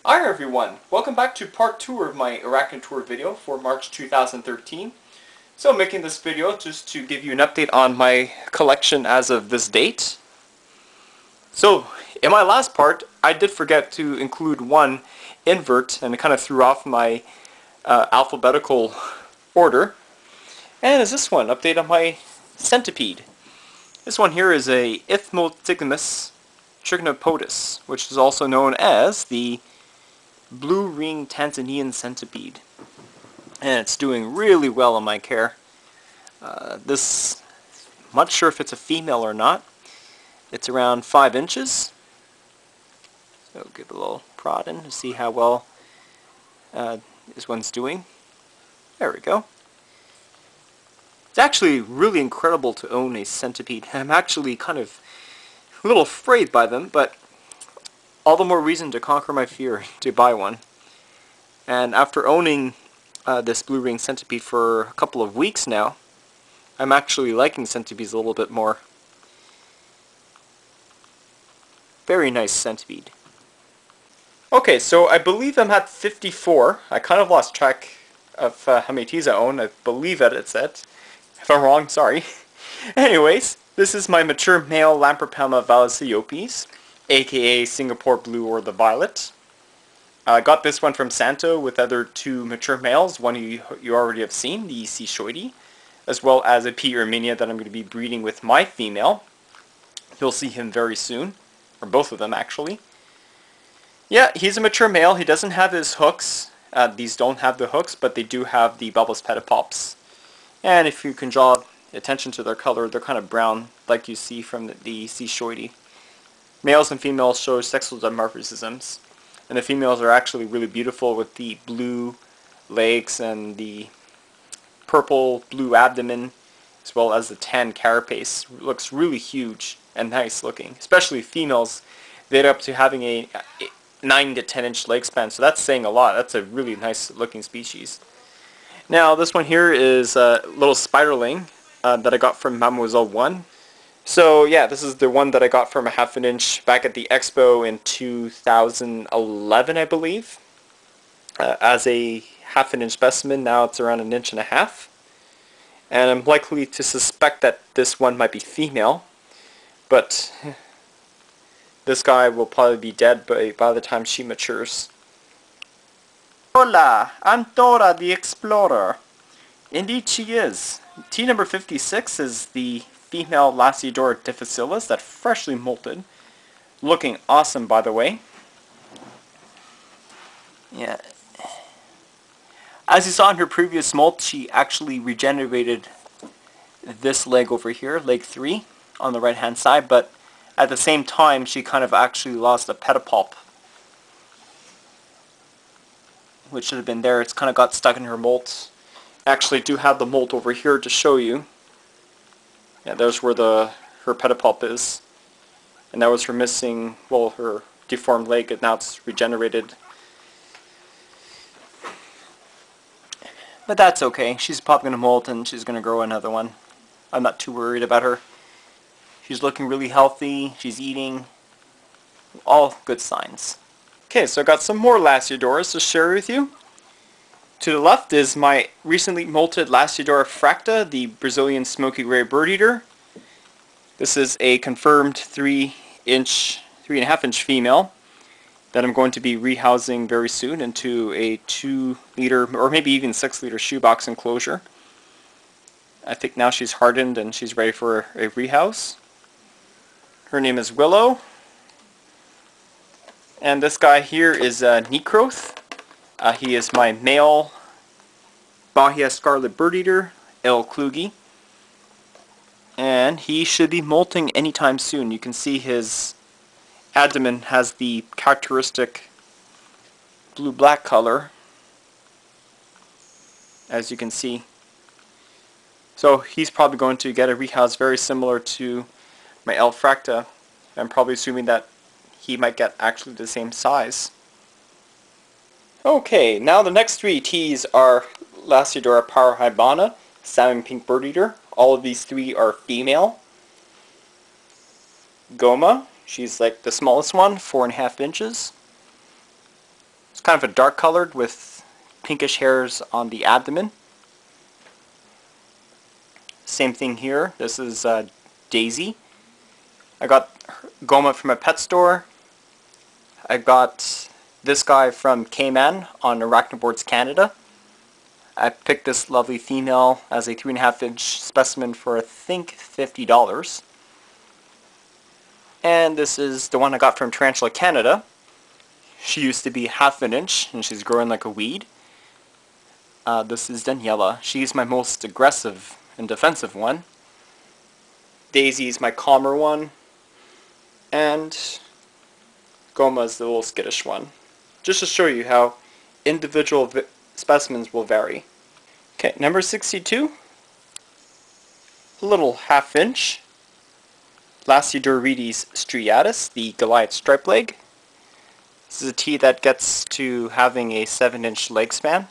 Hi everyone, welcome back to part 2 of my Arachnotour video for March 2013. So I'm making this video just to give you an update on my collection as of this date. So in my last part I did forget to include one invert and it kind of threw off my alphabetical order. And is this one, update on my centipede. This one here is a Ithmothymus trichinopotus, which is also known as the blue ring Tanzanian centipede, and it's doing really well in my care. I'm not sure if it's a female or not. It's around 5 inches, so give it a little prod in to see how well this one's doing. There we go. It's actually really incredible to own a centipede. I'm actually kind of a little afraid by them, but all the more reason to conquer my fear to buy one. And after owning this blue ring centipede for a couple of weeks now, I'm actually liking centipedes a little bit more. Very nice centipede. Okay, so I believe I'm at 54. I kind of lost track of how many teas I own. I believe that it's it. If I'm wrong, sorry. Anyways, this is my mature male Lamprepelma valiciopes, aka Singapore Blue or the Violet. I got this one from Santo with other 2 mature males, one you already have seen, the Coeshoides, as well as a P. erminia that I'm going to be breeding with my female. You'll see him very soon, or both of them actually. Yeah, he's a mature male. He doesn't have his hooks. These don't have the hooks, but they do have the bulbous pedipalps. And if you can draw attention to their color, they're kind of brown, like you see from the Coeshoides. Males and females show sexual dimorphisms, and the females are actually really beautiful with the blue legs and the purple blue abdomen, as well as the tan carapace. It looks really huge and nice looking, especially females. They end up to having a 9 to 10 inch leg span, so that's saying a lot. That's a really nice looking species. Now this one here is a little spiderling that I got from Mademoiselle 1. So yeah, this is the one that I got from a 1/2 inch back at the expo in 2011, I believe. As a 1/2 inch specimen, now it's around 1.5 inches. And I'm likely to suspect that this one might be female, but this guy will probably be dead by the time she matures. Hola, I'm Dora the Explorer. Indeed she is. T number 56 is the female Lasiodora difficilis that freshly molted. Looking awesome, by the way. Yeah. As you saw in her previous molt, she actually regenerated this leg over here, leg 3, on the right hand side, but at the same time she kind of actually lost a pedipalp, which should have been there. It's kind of got stuck in her molt. Actually do have the molt over here to show you. Yeah, there's where her pedipalp is. And that was her missing, well, her deformed leg, and now it's regenerated. But that's okay. She's probably going to molt and she's going to grow another one. I'm not too worried about her. She's looking really healthy. She's eating. All good signs. Okay, so I got some more Lassiodoras to share with you. To the left is my recently molted Lasiodora fracta, the Brazilian smoky gray bird eater. This is a confirmed 3.5 inch female that I'm going to be rehousing very soon into a 2-liter or maybe even 6-liter shoebox enclosure. I think now she's hardened and she's ready for a rehouse. Her name is Willow. And this guy here is Necroth. He is my male Bahia scarlet bird eater, L. Kluge. And he should be molting anytime soon. You can see his abdomen has the characteristic blue-black color, as you can see. So he's probably going to get a rehouse very similar to my L. fracta. I'm probably assuming that he might get actually the same size. Okay, now the next 3 T's are Lasiodora parahybana, salmon pink bird eater. All of these 3 are female. Goma, she's like the smallest one, 4.5 inches. kind of a dark colored with pinkish hairs on the abdomen. Same thing here. This is Daisy. I got Goma from a pet store. I got this guy from Cayman on Arachnoboards Canada. I picked this lovely female as a 3.5-inch specimen for I think $50. And this is the one I got from Tarantula Canada. She used to be 1/2 inch and she's growing like a weed. This is Daniela. She's my most aggressive and defensive one. Daisy's my calmer one. And Goma's the little skittish one. Just to show you how individual specimens will vary. Okay, number 62. A little 1/2 inch. Lasiodorides striatus, the Goliath stripe leg. This is a T that gets to having a 7-inch leg span.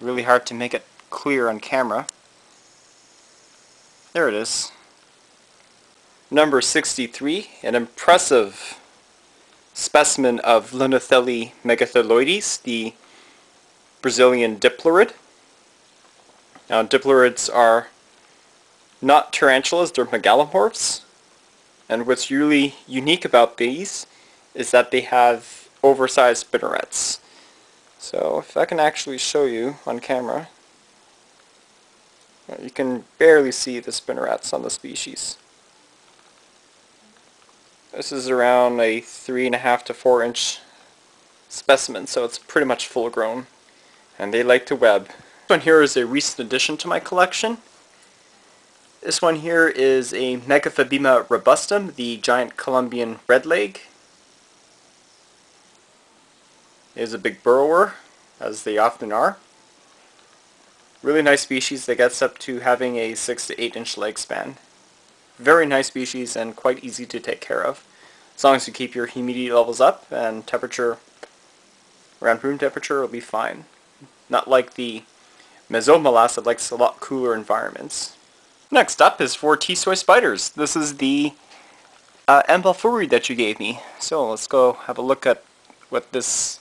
Really hard to make it clear on camera. There it is. Number 63, an impressive specimen of Linothele megathyloides, the Brazilian diplorid. Now, diplorids are not tarantulas, they're megalomorphs. And what's really unique about these is that they have oversized spinnerets. So if I can actually show you on camera, you can barely see the spinnerets on the species. This is around a 3.5 to 4-inch specimen, so it's pretty much full grown. And they like to web. This one here is a recent addition to my collection. This one here is a Megaphobema robustum, the giant Colombian redleg. It is a big burrower, as they often are. Really nice species that gets up to having a 6 to 8-inch leg span. Very nice species and quite easy to take care of. As long as you keep your humidity levels up and temperature around room temperature will be fine. Not like the Mesomelas that likes a lot cooler environments. Next up is for T-soy spiders. This is the Embelfuri that you gave me. So let's go have a look at what this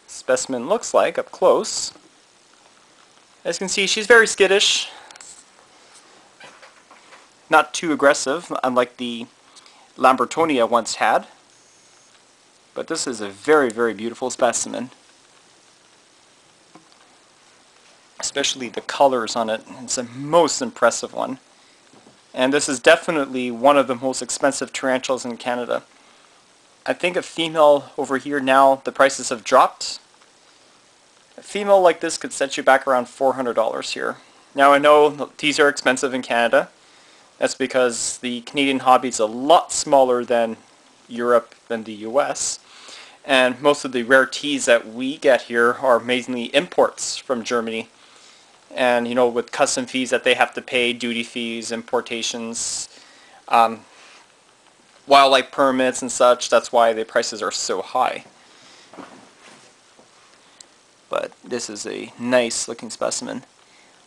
specimen looks like up close. As you can see, she's very skittish. Not too aggressive, unlike the Lambertonia once had. But this is a very, very beautiful specimen. Especially the colors on it. It's the most impressive one. And this is definitely one of the most expensive tarantulas in Canada. I think a female over here now, the prices have dropped. A female like this could set you back around $400 here. Now I know these are expensive in Canada. That's because the Canadian hobby is a lot smaller than Europe and the US. And most of the rare teas that we get here are mainly imports from Germany. And you know, with custom fees that they have to pay, duty fees, importations, wildlife permits and such, that's why the prices are so high. But this is a nice looking specimen.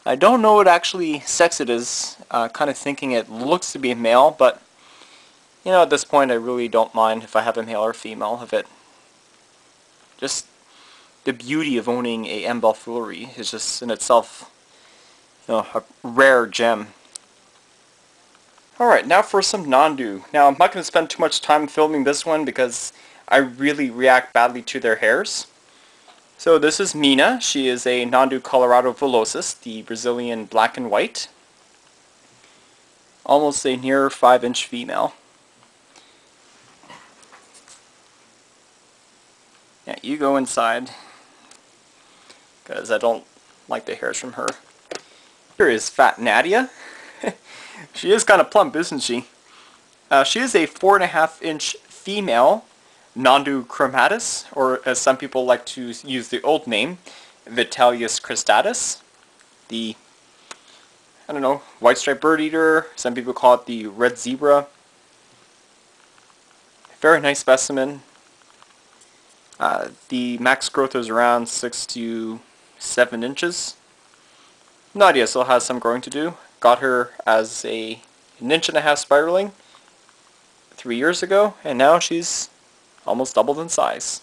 I don't know what actually sex it is, kind of thinking it looks to be a male, but you know, at this point I really don't mind if I have a male or female of it. Just the beauty of owning a Embelfuri is just in itself, you know, a rare gem. Alright, now for some Nandu. Now I'm not going to spend too much time filming this one because I really react badly to their hairs. So this is Mina. She is a Nandu Colorado villosus, the Brazilian black and white. Almost a near 5-inch female. Yeah, you go inside, because I don't like the hairs from her. Here is Fat Nadia. She is kind of plump, isn't she? She is a 4.5-inch female Nandu chromatus, or as some people like to use the old name, Vitellius cristatus. The, I don't know, white striped bird eater. Some people call it the red zebra. Very nice specimen. The max growth is around 6 to 7 inches. Nadia still has some growing to do. Got her as an 1.5-inch spiraling 3 years ago, and now she's almost doubled in size.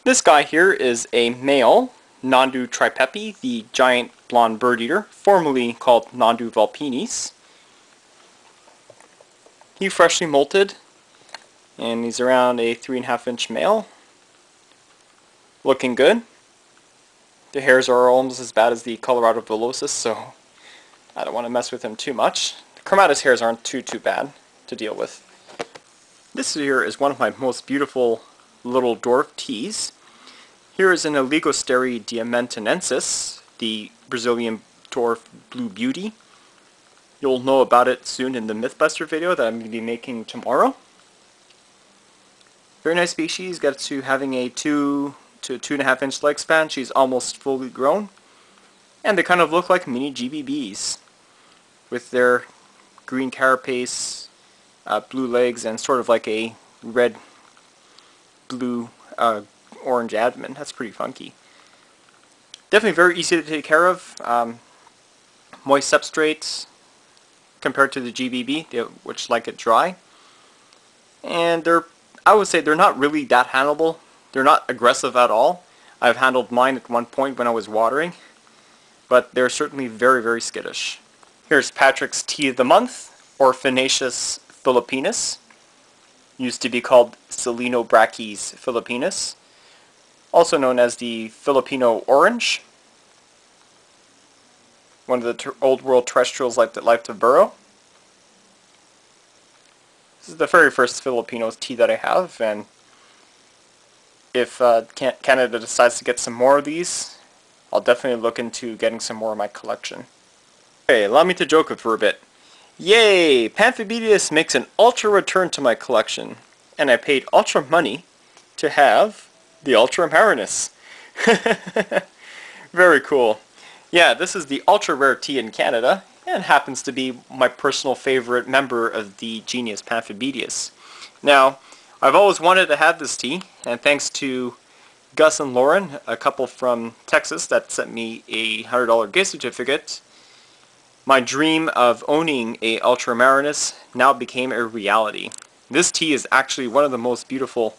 This guy here is a male Nondu tripepi, the giant blonde bird eater, formerly called Nondu vulpinis. He freshly molted, and he's around a 3.5 inch male. Looking good. The hairs are almost as bad as the Colorado villosus, so I don't want to mess with him too much. The Chromatus hairs aren't too bad to deal with. This here is one of my most beautiful little dwarf teas. Here is an Oligosteri diamantinensis, the Brazilian dwarf blue beauty. You'll know about it soon in the Mythbuster video that I'm going to be making tomorrow. Very nice species, got to having a 2 to 2.5 inch leg span. She's almost fully grown. And they kind of look like mini GBBs with their green carapace, blue legs, and sort of like a red, blue, orange abdomen. That's pretty funky. Definitely very easy to take care of. Moist substrates compared to the GBB, which like it dry. And I would say they're not really that handleable. They're not aggressive at all. I've handled mine at one point when I was watering, but they're certainly very, very skittish. Here's Patrick's tea of the month, Orphanaceous philippinus. Used to be called Selenobrachys philippinus, also known as the Filipino orange. One of the old world terrestrials that like to burrow. This is the very first Filipino tea that I have, and if Canada decides to get some more of these, I'll definitely look into getting some more in my collection. Okay, allow me to joke for a bit. Yay! Pamphibedius makes an ultra return to my collection, and I paid ultra money to have the Ultra Marinus. Very cool. Yeah, this is the ultra rare tea in Canada, and happens to be my personal favorite member of the genus Pamphibedius. Now, I've always wanted to have this tea, and thanks to Gus and Lauren, a couple from Texas that sent me a $100 gift certificate, my dream of owning a Ultra Marinus now became a reality. This tea is actually one of the most beautiful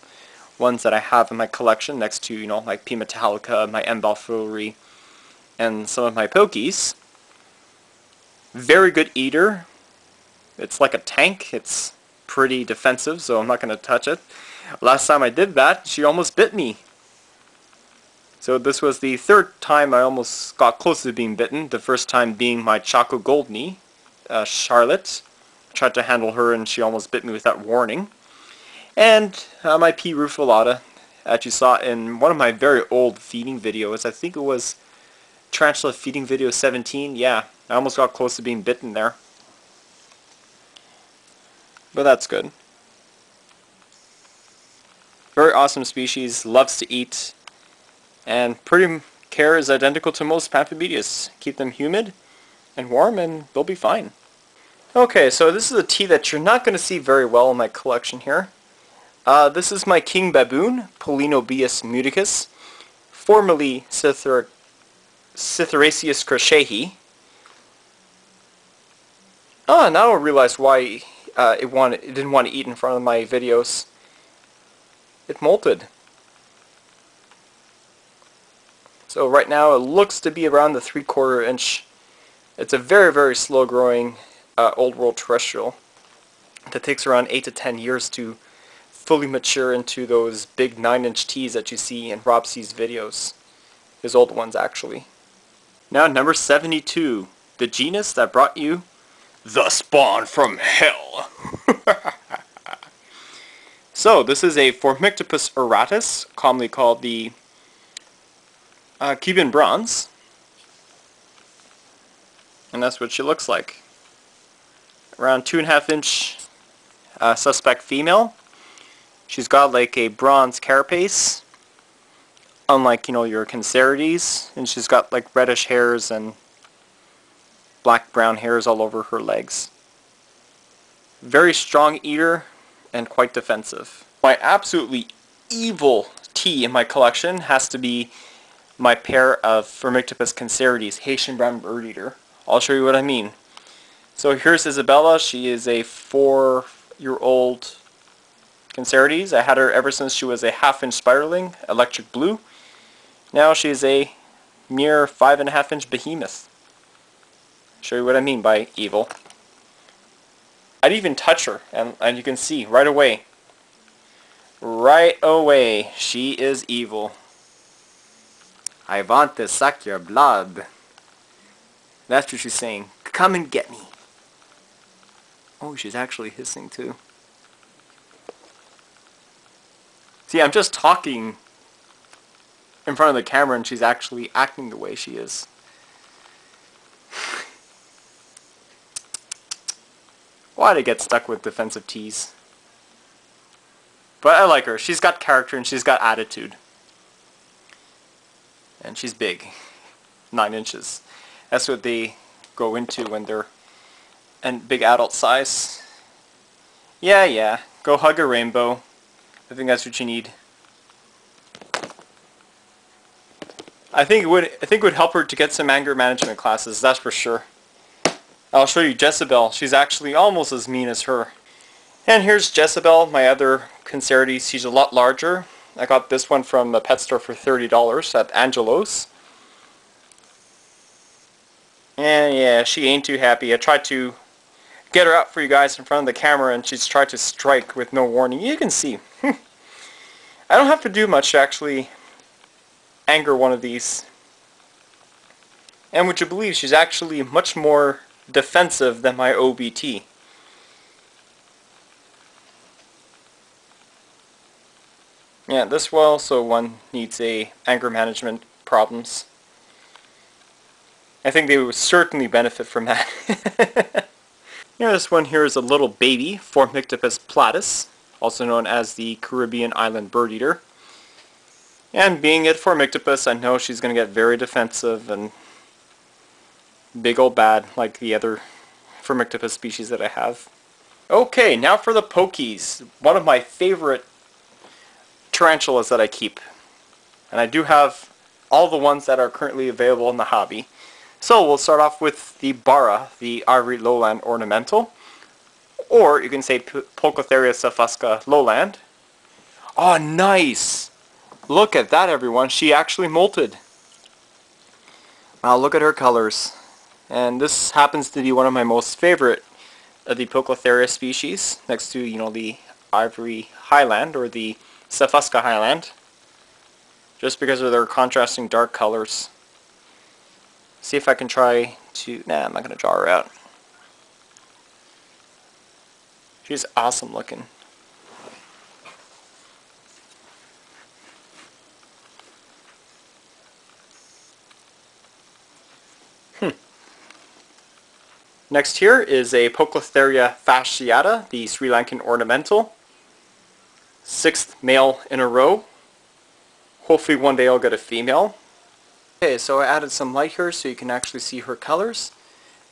ones that I have in my collection, next to, you know, like P. metallica, my M. balfouri, and some of my pokies. Very good eater. It's like a tank. It's pretty defensive, so I'm not going to touch it. Last time I did that, she almost bit me. So this was the third time I almost got close to being bitten. The first time being my Choco Goldney, Charlotte. Tried to handle her and she almost bit me without warning. And my P. rufilata, as you saw in one of my very old feeding videos. I think it was Tarantula Feeding Video 17. Yeah, I almost got close to being bitten there. But that's good. Very awesome species, loves to eat, and pretty care is identical to most Pamphibedius. Keep them humid and warm and they'll be fine. Okay, so this is a tea that you're not going to see very well in my collection here. This is my King Baboon, Polinobius muticus, formerly Cytheraceus crashehi. Ah, now I realize why it didn't want to eat in front of my videos. It molted. So right now it looks to be around the 3/4 inch. It's a very, very slow growing old world terrestrial that takes around 8 to 10 years to fully mature into those big 9-inch teas that you see in Rob C's videos. His old ones actually. Now number 72, the genus that brought you the spawn from hell. So this is a Formictopus auratus, commonly called the Cuban bronze, and that's what she looks like. Around 2.5 inch suspect female. She's got like a bronze carapace, unlike, you know, your Cancerides, and she's got like reddish hairs and black brown hairs all over her legs. Very strong eater and quite defensive. My absolutely evil tea in my collection has to be my pair of Formictopus Cancerides, Haitian brown bird eater. I'll show you what I mean. So here's Isabella. She is a 4-year-old P.cancerides. I had her ever since she was a half-inch spiderling, electric blue. Now she's a mere 5.5-inch behemoth. Show you what I mean by evil. I'd even touch her, and you can see right away. Right away, she is evil. I want to suck your blood. That's what she's saying. Come and get me. Oh, she's actually hissing too. See, I'm just talking in front of the camera and she's actually acting the way she is. Why'd I get stuck with defensive T's? But I like her. She's got character and she's got attitude. And she's big. 9 inches. That's what they go into when they're and big adult size. Yeah. Go hug a rainbow. I think that's what you need. I think it would help her to get some anger management classes, that's for sure. I'll show you Jezebel. She's actually almost as mean as her. And here's Jezebel, my other Cancerides. She's a lot larger. I got this one from a pet store for $30 at Angelo's. And yeah, she ain't too happy. I tried to get her out for you guys in front of the camera and she's tried to strike with no warning. You can see. I don't have to do much to actually anger one of these. And would you believe she's actually much more defensive than my OBT. Yeah, this also one needs a anger management problems. I think they would certainly benefit from that. Yeah, this one here is a little baby, Formictopus platus, also known as the Caribbean island bird eater. And being it Formictopus, I know she's going to get very defensive and big old bad like the other Formictopus species that I have. Okay, now for the pokies. One of my favorite tarantulas that I keep. And I do have all the ones that are currently available in the hobby. So we'll start off with the Bara, the ivory lowland ornamental. Or you can say Poicotheria cephusca lowland. Oh, nice! Look at that, everyone. She actually molted. Wow, look at her colors. And this happens to be one of my most favorite of the Poicotheria species, next to, you know, the ivory highland or the cephusca highland, just because of their contrasting dark colors. See if I can try to... Nah, I'm not going to draw her out. She's awesome looking. Next here is a Poicotheria fasciata, the Sri Lankan ornamental. 6th male in a row. Hopefully one day I'll get a female. Okay, so I added some light here so you can actually see her colors.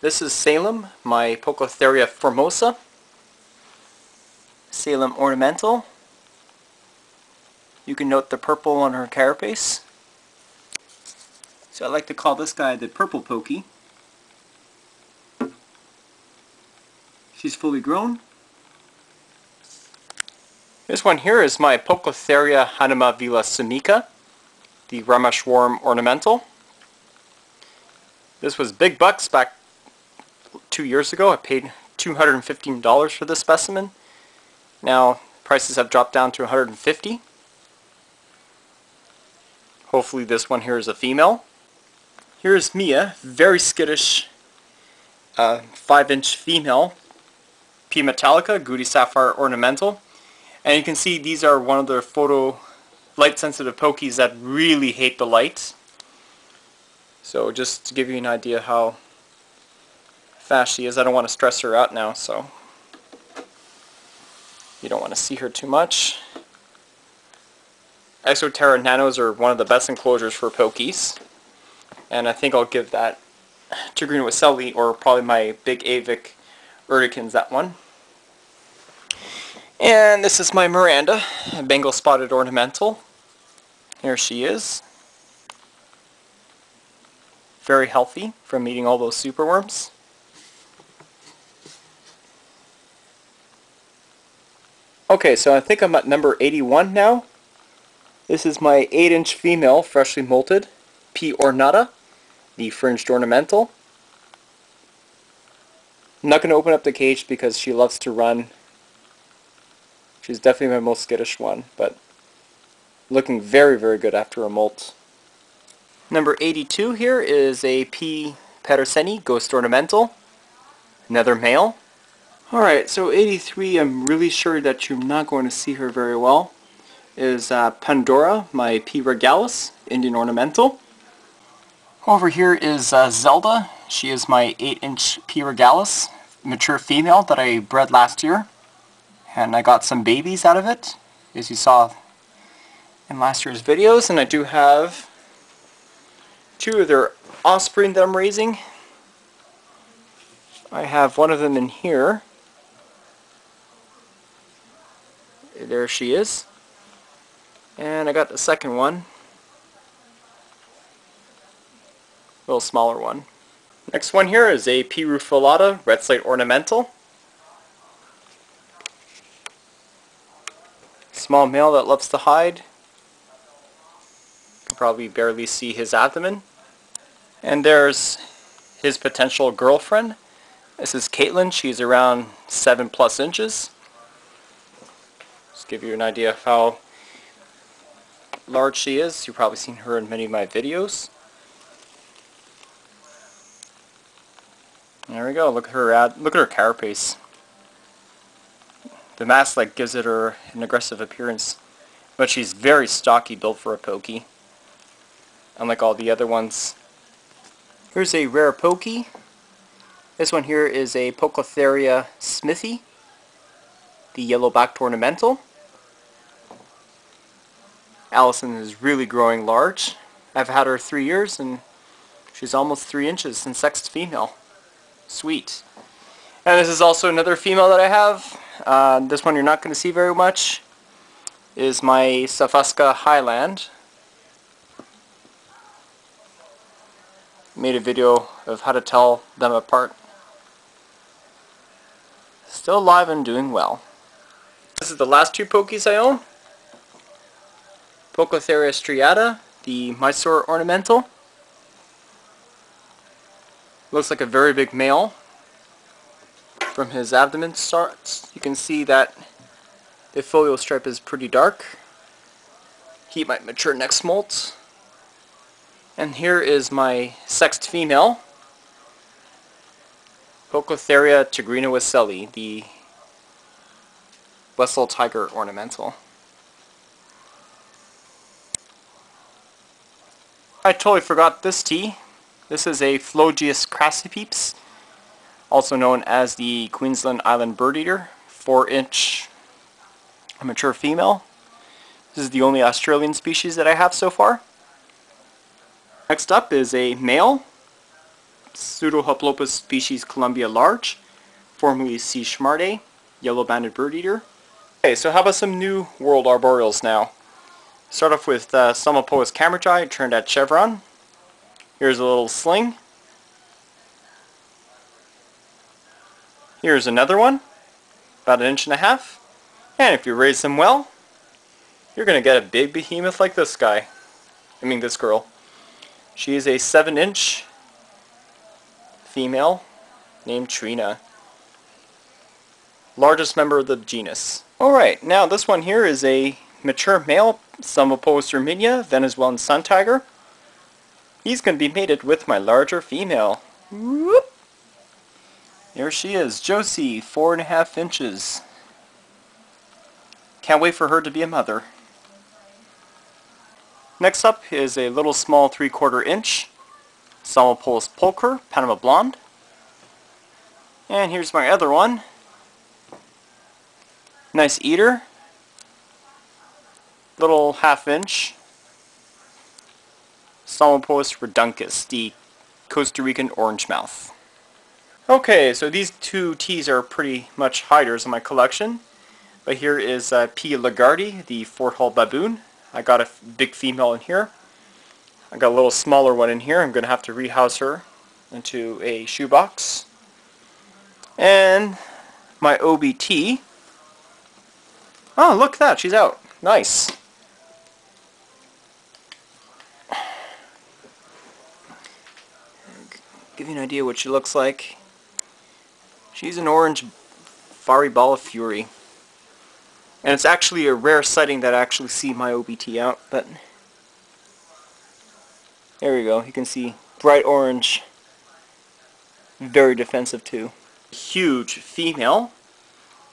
This is Salem, my Poicotheria formosa. Salem ornamental. You can note the purple on her carapace. So I like to call this guy the purple pokey. She's fully grown. This one here is my Poicotheria Hanuma Vila Sumika, the Rameshwaram ornamental. This was big bucks back 2 years ago. I paid $215 for this specimen. Now prices have dropped down to $150. Hopefully this one here is a female. Here's Mia, very skittish 5-inch female. P. metallica, Goody Sapphire ornamental. And you can see these are one of the photo light sensitive pokies that really hate the light. So just to give you an idea how fast she is, I don't want to stress her out now, so you don't want to see her too much. Exoterra nanos are one of the best enclosures for pokies. And I think I'll give that to Green Waselli, or probably my big Avic Urticans, that one. And this is my Miranda, a Bengal spotted ornamental. Here she is. Very healthy from eating all those superworms. Okay, so I think I'm at number 81 now. This is my 8-inch female, freshly molted, P. ornata, the fringed ornamental. I'm not going to open up the cage because she loves to run. She's definitely my most skittish one, but looking very, very good after a molt. Number 82 here is a P. cancerides ghost ornamental, another male. Alright, so 83, I'm really sure that you're not going to see her very well, is Pandora, my P. regalis, Indian ornamental. Over here is Zelda. She is my 8-inch P. regalis, mature female that I bred last year. And I got some babies out of it, as you saw in last year's videos. And I do have 2 of their offspring that I'm raising. I have one of them in here. There she is. And I got the second one. A little smaller one. Next one here is a P. rufulata red slate ornamental. Small male that loves to hide. You can probably barely see his abdomen. And there's his potential girlfriend. This is Caitlin. She's around 7+ inches. Just give you an idea of how large she is. You've probably seen her in many of my videos. There we go. Look at her carapace. The mask gives it her an aggressive appearance, but she's very stocky, built for a pokey, unlike all the other ones. Here's a rare pokey. This one here is a Poecilotheria smithi, the yellow-backed ornamental. Allison is really growing large. I've had her 3 years and she's almost 3 inches and sexed female. Sweet. And this is also another female that I have. This one you're not going to see very much. Is my Safaska Highland. Made a video of how to tell them apart. Still alive and doing well. This is the last 2 pokies I own. Poecilotheria striata, the Mysore ornamental. Looks like a very big male. From his abdomen starts, you can see that the folial stripe is pretty dark. He might mature next molt. And here is my sexed female, Poecilotheria tigrina wesselli, the Wessel tiger ornamental. I totally forgot this tea. This is a Phlogius crassipeps, also known as the Queensland Island bird eater, 4-inch mature female. This is the only Australian species that I have so far. Next up is a male, Pseudohoplopus species Columbia large, formerly C. schmarde, yellow-banded bird eater. Okay, so how about some new world arboreals now? Start off with Psalmopoeus camergi, turned at chevron. Here's a little sling. Here's another one, about 1.5 inches. And if you raise them well, you're going to get a big behemoth like this guy. I mean this girl. She is a 7-inch female named Trina. Largest member of the genus. Alright, now this one here is a mature male Psalmopoeus erminia, Venezuelan sun tiger. He's going to be mated with my larger female. Whoop. There she is, Josie, 4.5 inches. Can't wait for her to be a mother. Next up is a little small 3/4 inch Psalmopoeus pulcher, Panama blonde. And here's my other one. Nice eater. Little 1/2 inch Psalmopoeus reduncus, the Costa Rican orange mouth. Okay, so these 2 teas are pretty much hiders in my collection. But here is P. lagardi, the Fort Hall baboon. I got a big female in here. I got a little smaller one in here. I'm going to have to rehouse her into a shoebox. And my OBT, Oh, look at that, she's out. Nice. Give you an idea what she looks like. She's an orange fiery ball of fury. And it's actually a rare sighting that I actually see my OBT out, but there we go. You can see bright orange. Very defensive too. Huge female,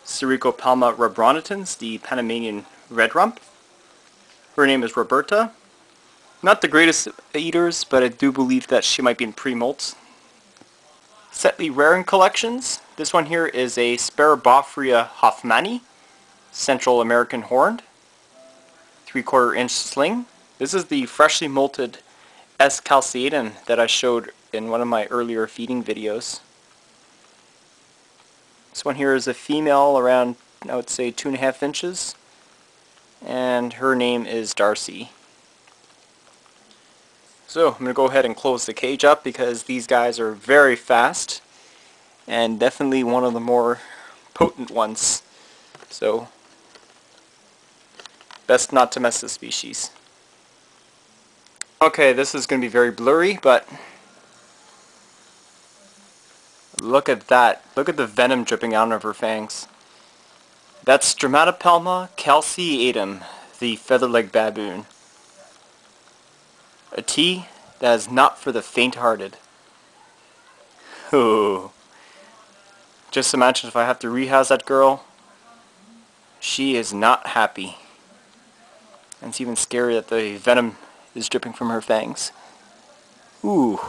Cericopalma rebronitans, the Panamanian red rump. Her name is Roberta. Not the greatest eaters, but I do believe that she might be in pre-molt. Setly rare in collections. This one here is a Sparabophrya hoffmanni, Central American horned, 3/4 inch sling. This is the freshly molted S.cal that I showed in one of my earlier feeding videos. This one here is a female around, I would say, 2.5 inches, and her name is Darcy. So I'm going to go ahead and close the cage up because these guys are very fast and definitely one of the more potent ones. So best not to mess with species. Okay, this is going to be very blurry, but look at that. Look at the venom dripping out of her fangs. That's Arachnotour calceatum, the feather-legged baboon. A tea that is not for the faint-hearted. Ooh. Just imagine if I have to rehouse that girl. She is not happy. And it's even scary that the venom is dripping from her fangs. Ooh.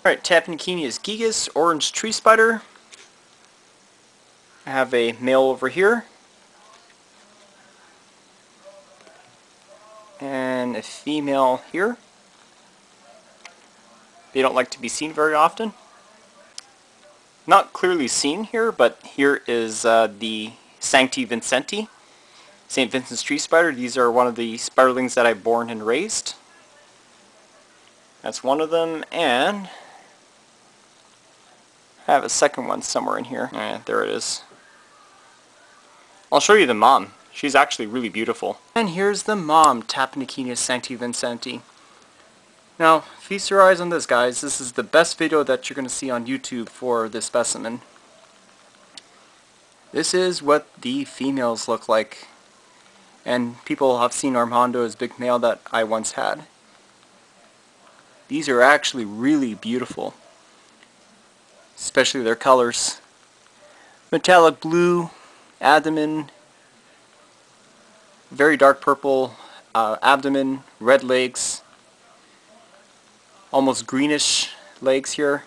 Alright, Tapinocenius gigas, orange tree spider. I have a male over here. And a female here. They don't like to be seen very often. Not clearly seen here, but here is the T.sanctivincenti, St. Vincent's tree spider. These are one of the spiderlings that I born and raised. That's one of them, and I have a second one somewhere in here. There it is. I'll show you the mom. She's actually really beautiful. And here's the mom, Tapinocenius sanctivincenti. Now, feast your eyes on this, guys. This is the best video that you're going to see on YouTube for this specimen. This is what the females look like. And people have seen Armando's big male that I once had. These are actually really beautiful. Especially their colors. Metallic blue, abdomen, very dark purple abdomen, red legs, almost greenish legs here.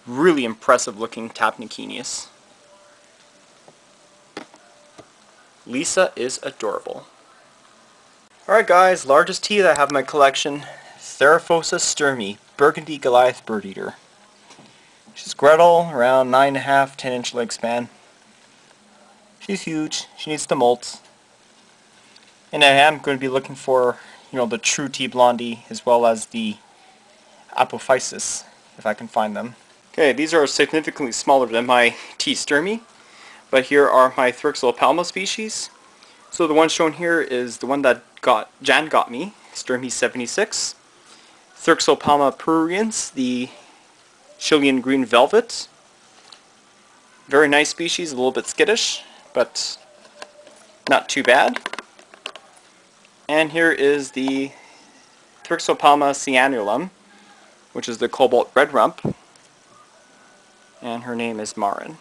Really impressive looking Tapinocenius. Lisa is adorable. Alright guys, largest tea that I have in my collection, Theraphosa sturmi, Burgundy Goliath bird eater. She's Gretel, around 9.5, 10-inch leg span. She's huge. She needs to molt. And I am going to be looking for, the true tea blondie as well as the apophysis, if I can find them. Okay, these are significantly smaller than my T. sturmi, but here are my Thrixopalma species. So the one shown here is the one that Jan got me, Sturmi 76. Thrixopalma pruriens, the Chilean green velvet. Very nice species, a little bit skittish, but not too bad. And here is the Thrixopalma cyanulum, which is the cobalt red rump, and her name is Marin.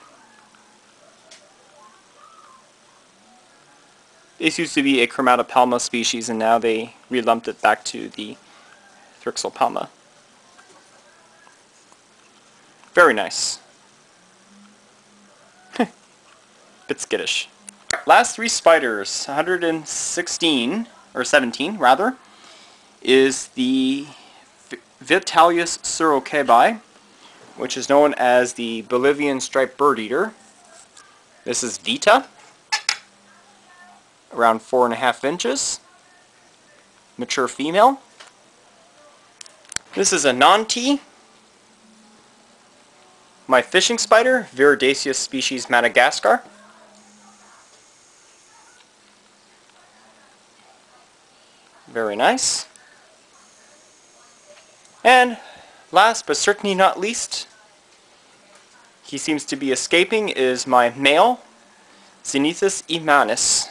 This used to be a Chromatopalma species, and now they relumped it back to the Thrixopalma. Very nice. Bit skittish. Last three spiders, 116, or 17 rather, is the Vitellius surocabi, which is known as the Bolivian striped bird eater. This is Vita, around 4.5 inches, mature female. This is a non-T. My fishing spider, Viridaceus species Madagascar. Very nice. And last but certainly not least, he seems to be escaping, is my male Zenithus emanus,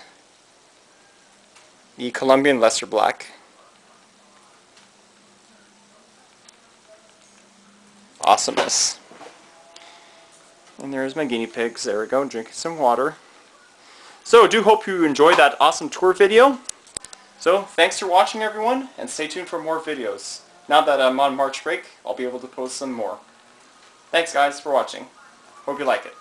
the Colombian lesser black. Awesomeness. And there's my guinea pigs. There we go, drinking some water. So, do hope you enjoyed that awesome tour video. So, thanks for watching everyone, and stay tuned for more videos. Now that I'm on March break, I'll be able to post some more. Thanks guys for watching. Hope you like it.